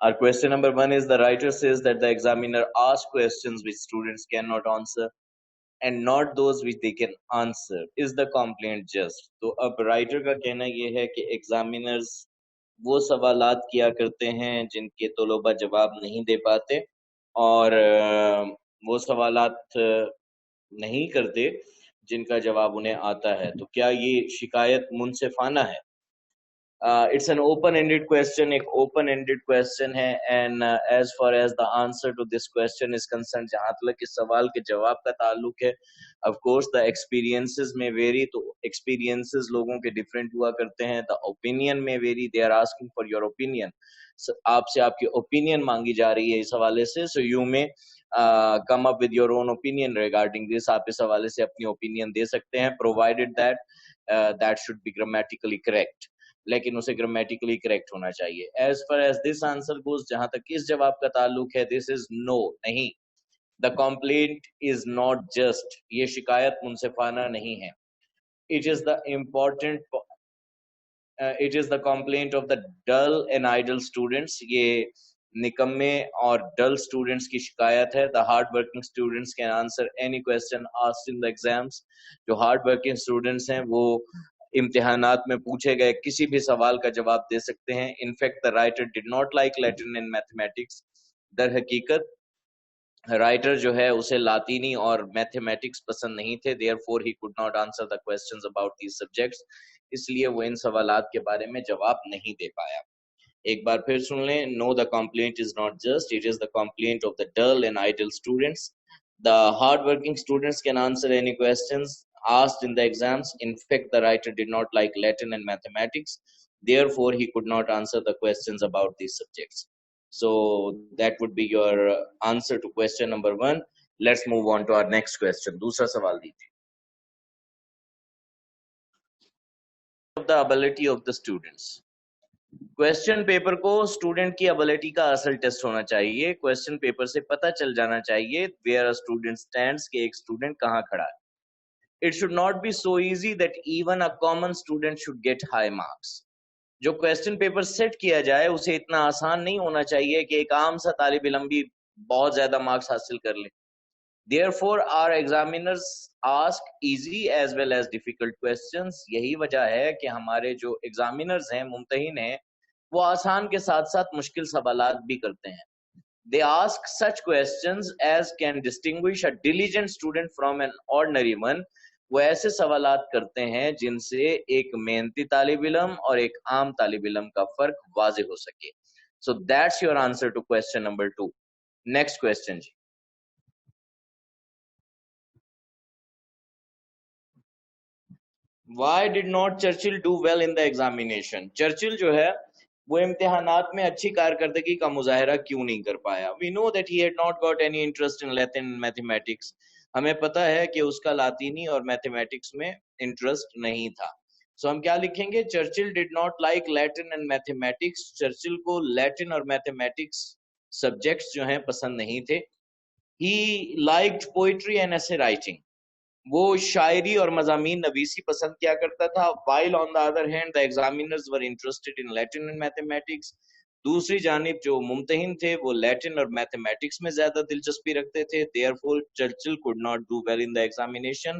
Our question number 1 is, the writer says that the examiner asks questions which students cannot answer and not those which they can answer. Is the complaint just? तो अब writer का कहना ये है कि examiners वो सवालात किया करते हैं जिनके तलबा जवाब नहीं दे पाते और वो सवालात नहीं करते जिनका जवाब उन्हें आता है। तो क्या ये शिकायत मुनसिफाना है? It's an open-ended question, एक open-ended question है, and as far as the answer to this question is concerned, जहाँ तक इस सवाल के जवाब का ताल्लुक है, of course the experiences may vary, तो experiences लोगों के different हुआ करते हैं, the opinion may vary, they are asking for your opinion, so आपसे आपकी opinion मांगी जा रही है इस हवाले से, so you may come up with your own opinion regarding this, आप इस हवाले से अपनी opinion दे सकते हैं, provided that that should be grammatically correct. लेकिन उसे ग्रामेटिकली करेक्ट होना चाहिए। As far as this answer goes, जहां तक इस जवाब का ताल्लुक है, दिस इज नो, नहीं। The complaint is not just, ये शिकायत मुनसिफाना नहीं है। It is the important it is the complaint of the dull and idle students, ये निकम्मे और डल स्टूडेंट्स की शिकायत है। The hard working students can answer any question asked in the exams, जो हार्ड वर्किंग स्टूडेंट्स हैं वो इम्तिहानात में पूछे गए किसी भी सवाल का जवाब दे सकते हैं। In fact the writer did not like Latin and mathematics, दर हकीकत राइटर जो है उसे लातीनी और मैथमेटिक्स पसंद नहीं थे, therefore he could not answer the questions about these subjects, इसलिए वो इन सवालात के बारे में जवाब नहीं दे पाया। एक बार फिर सुन लें, no the complaint is not just, it is the complaint of the dull and idle students. The hard working students can answer any questions asked in the exams. In fact, the writer did not like Latin and mathematics, therefore he could not answer the questions about these subjects. So that would be your answer to question number 1. Let's move on to our next question. दूसरा सवाल दीजिए। of the ability of the students, question paper को student की ability का असल test होना चाहिए। Question paper से पता चल जाना चाहिए वेयर अ स्टूडेंट स्टैंड्स, कि एक स्टूडेंट कहाँ खड़ा है। It should not be so easy that even a common student should get high marks. जो क्वेश्चन पेपर सेट किया जाए उसे इतना आसान नहीं होना चाहिए कि एक आम सा तालिब इल्म भी बहुत ज्यादा मार्क्स हासिल कर ले। Therefore, our examiners ask easy as well as difficult questions. यही वजह है कि हमारे जो एग्जामिनर्स हैं, मुमतहिन हैं, वो आसान के साथ साथ मुश्किल सवालात भी करते हैं। They ask such questions as can distinguish a diligent student from an ordinary one. वो ऐसे सवालात करते हैं जिनसे एक मेहनती तालिब इल्म और एक आम तालिब इल्म का फर्क वाज़ेह हो सके। So that's your answer to question number 2. Next question ji. Why did not Churchill do well in the examination? Churchill जो है वो इम्तिहानात में अच्छी कारकर्दगी का मुजाहरा क्यों नहीं कर पाया? We know that he had not got any interest in Latin and mathematics. हमें पता है कि उसका लातीनी और मैथमेटिक्स में इंटरेस्ट नहीं था। सो हम क्या लिखेंगे? Churchill did not like Latin and mathematics. Churchill को लैटिन और मैथमेटिक्स सब्जेक्ट्स जो हैं पसंद नहीं थे। He liked poetry and essay writing, वो शायरी और मज़ामीन नवीसी पसंद किया करता था। while on the other hand the examiners were interested in Latin and mathematics. दूसरी जानिब जो मुमतहिन थे वो लैटिन और मैथमेटिक्स में ज्यादा दिलचस्पी रखते थे। therefore Churchill could not do well in the examination.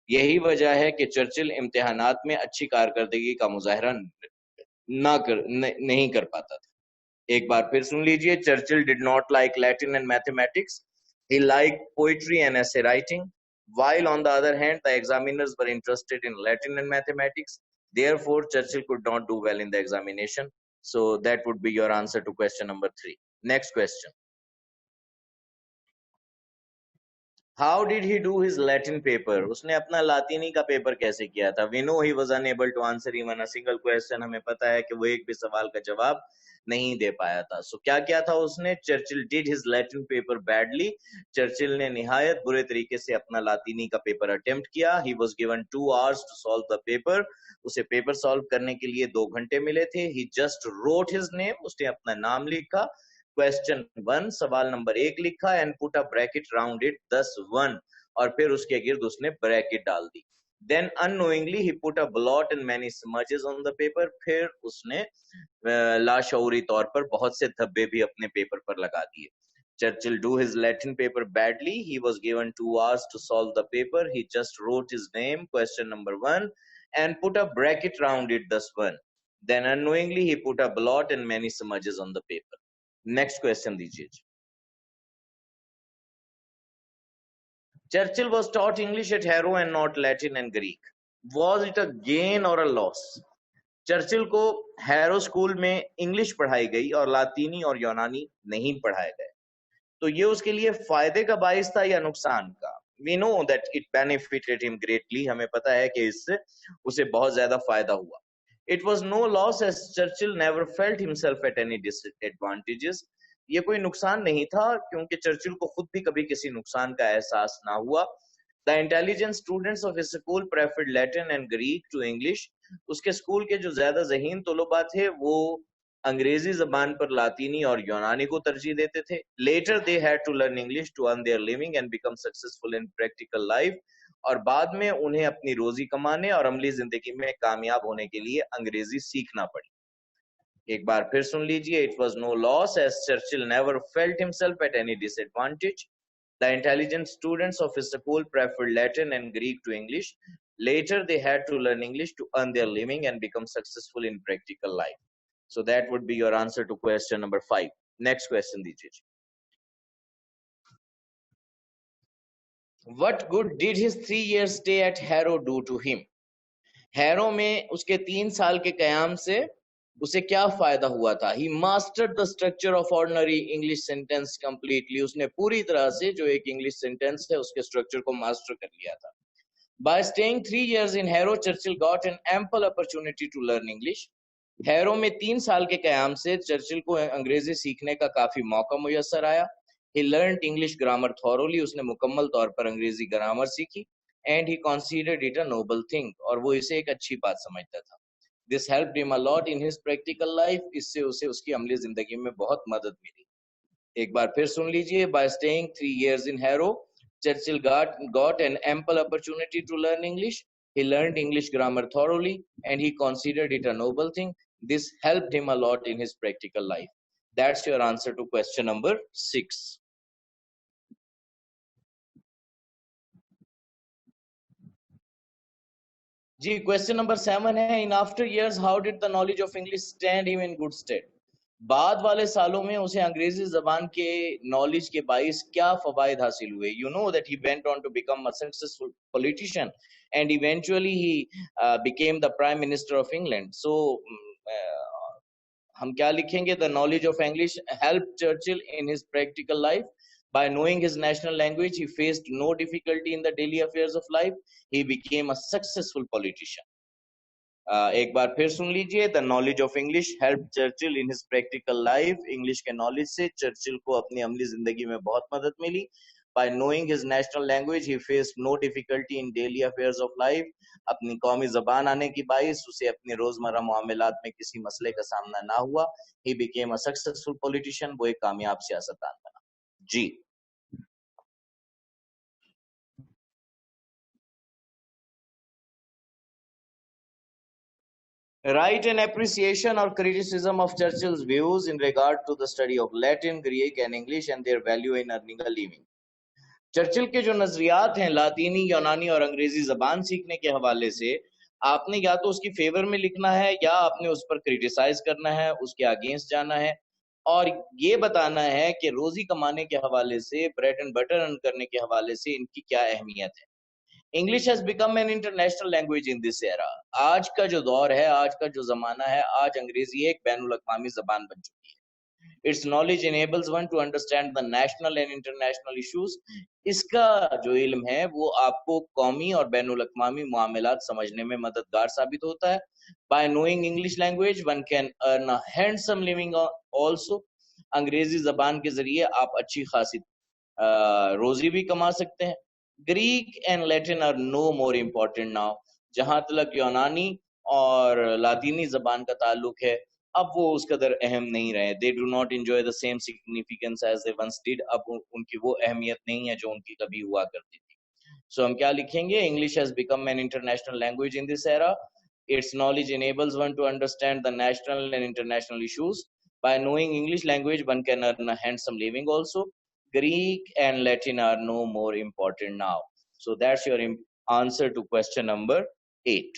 यही वजह है कि चर्चिल इम्तिहानात में अच्छी कारकर्दगी का मुजाहरा नहीं कर पाता था। एक बार फिर सुन लीजिए, Churchill did not like Latin and mathematics. He liked poetry and essay writing. While on the other hand, the examiners were interested in Latin and mathematics. Therefore, Churchill could not do well in the examination. So that would be your answer to question number 3. Next question. How did he do his Latin paper? उसने अपना लातीनी का paper कैसे किया था? We know he was unable to answer even a single question. हमें पता है कि वो एक भी सवाल का जवाब नहीं दे पाया था। सो क्या किया था उसने? Churchill did his Latin paper badly. Churchill ने निहायत बुरे तरीके से अपना लातीनी का पेपर अटेम्प्ट किया। He was given 2 hours to solve the paper. उसे पेपर सॉल्व करने के लिए 2 घंटे मिले थे। He just wrote his name. उसने अपना नाम लिखा। क्वेश्चन 1, सवाल नंबर 1 लिखा and put a bracket round it, 10 1, और फिर उसके गिर्द उसने ब्रैकेट डाल दी। Then unknowingly he put a blot and many smudges on the paper. फिर उसने लाशऊरी तौर पर बहुत से धब्बे भी अपने पेपर पर लगा दिए. Churchill do his Latin paper badly. He was given 2 hours to solve the paper. He just wrote his name, question number 1, and put a bracket round it, thus 1. Then unknowingly he put a blot and many smudges on the paper. Next question दीजिए. Churchill was taught English at Harrow and not Latin and Greek. Was it a gain or a loss? Churchill को harrow school में English पढ़ाई गई और लातीनी और यूनानी नहीं पढ़ाए गए, तो ये उसके लिए फायदे का बाइस था या नुकसान का? We know that it benefited him greatly. हमें पता है कि इससे उसे बहुत ज्यादा फायदा हुआ. It was no loss as Churchill never felt himself at any disadvantages. ये कोई नुकसान नहीं था क्योंकि चर्चिल को खुद भी कभी किसी नुकसान का एहसास ना हुआ. The intelligent students of his school preferred Latin and Greek to English. उसके स्कूल के जो ज्यादा ज़हीन तलबा थे वो अंग्रेजी जबान पर लातीनी और यूनानी को तरजीह देते थे. Later they had to learn English to earn their living and become successful in practical life. और बाद में उन्हें अपनी रोजी कमाने और अमली जिंदगी में कामयाब होने के लिए अंग्रेजी सीखना पड़ी. एक बार फिर सुन लीजिए. It was no loss as Churchill never felt himself at any disadvantage. The intelligent students of his school preferred Latin and Greek to English. Later they had to learn English to earn their living and become successful in practical life. So that would be your answer to question number 5. Next question दीजिए. What good did his 3 years stay at Harrow do to him? Harrow में उसके 3 साल के कयाम से उसे क्या फायदा हुआ था? He mastered the structure of ordinary English sentence completely. उसने पूरी तरह से जो एक इंग्लिश सेंटेंस है उसके स्ट्रक्चर को मास्टर कर लिया था. By staying 3 years in Harrow, Churchill got an ample opportunity to learn English. Harrow में 3 साल के कयाम से चर्चिल को अंग्रेजी सीखने का काफी मौका मुयस्सर आया. He learned English grammar thoroughly. उसने मुकम्मल तौर पर अंग्रेजी ग्रामर सीखी. And he considered it a noble thing. और वो इसे एक अच्छी बात समझता था. This helped him a lot in his practical life. इससे उसे उसकी अमली जिंदगी में बहुत मदद मिली. एक बार फिर सुन लीजिए. By staying 3 years in Harrow, Churchill got an ample opportunity to learn English. He learned English grammar thoroughly and he considered it a noble thing. This helped him a lot in his practical life. That's your answer to question number 6. जी question number 7 है. In after years how did the knowledge of English stand him in good stead? बाद वाले सालों में उसे अंग्रेजी जबान के नॉलेज के बाइस क्या फवायद हासिल हुए? You know that he went on to become a successful politician and eventually he became the prime minister of England. So हम क्या लिखेंगे? The knowledge of English help Churchill in his practical life. By knowing his national language, he faced no difficulty in the daily affairs of life. He became a successful politician. एक बार फिर सुन लीजिए. The knowledge of English help Churchill in his practical life. English के knowledge से Churchill को अपनी अमली जिंदगी में बहुत मदद मिली. By knowing his national language, he faced no difficulty in daily affairs of life. अपनी कौमी जबान आने की बाइस उसे अपने रोजमर्रा मामलात में किसी मसले का सामना ना हुआ. He became a successful politician. वो एक कामयाब सियासतदान बना. जी write an appreciation or criticism of Churchill's views in regard to the study of Latin, Greek and English and their value in earning a living. Churchill के जो नजरियात हैं लातीनी, यूनानी और अंग्रेजी जबान सीखने के हवाले से, आपने या तो उसकी फेवर में लिखना है या आपने उस पर क्रिटिसाइज करना है, उसके अगेंस्ट जाना है और ये बताना है कि रोजी कमाने के हवाले से, ब्रेड एंड बटर अर्न करने के हवाले से इनकी क्या अहमियत है. English has become an international language in this era. आज का जो दौर है, आज का जो जमाना है, आज अंग्रेजी एक बैनुल अक़वामी जबान बन चुकी है. Its knowledge enables one to understand the national and international issues. इसका जो इल्म है वो आपको कौमी और बैनुल अक़वामी मामलात समझने में मददगार साबित होता है. By knowing English language, one can earn a handsome living also. अंग्रेजी जबान के जरिए आप अच्छी खासी रोजी भी कमा सकते हैं. Greek and Latin are no more important now. जहां तक यूनानी और लातीनी जबान का ताल्लुक है, अब वो उस कदर अहम नहीं रहे. They do not enjoy the same significance as they once did. अब उनकी वो अहमियत नहीं है जो उनकी कभी हुआ करती थी. So हम क्या लिखेंगे? English has become an international language in this era. Its knowledge enables one to understand the national and international issues. By knowing English language, one can earn a handsome living also. Greek and Latin are no more important now. So that's your answer to question number 8.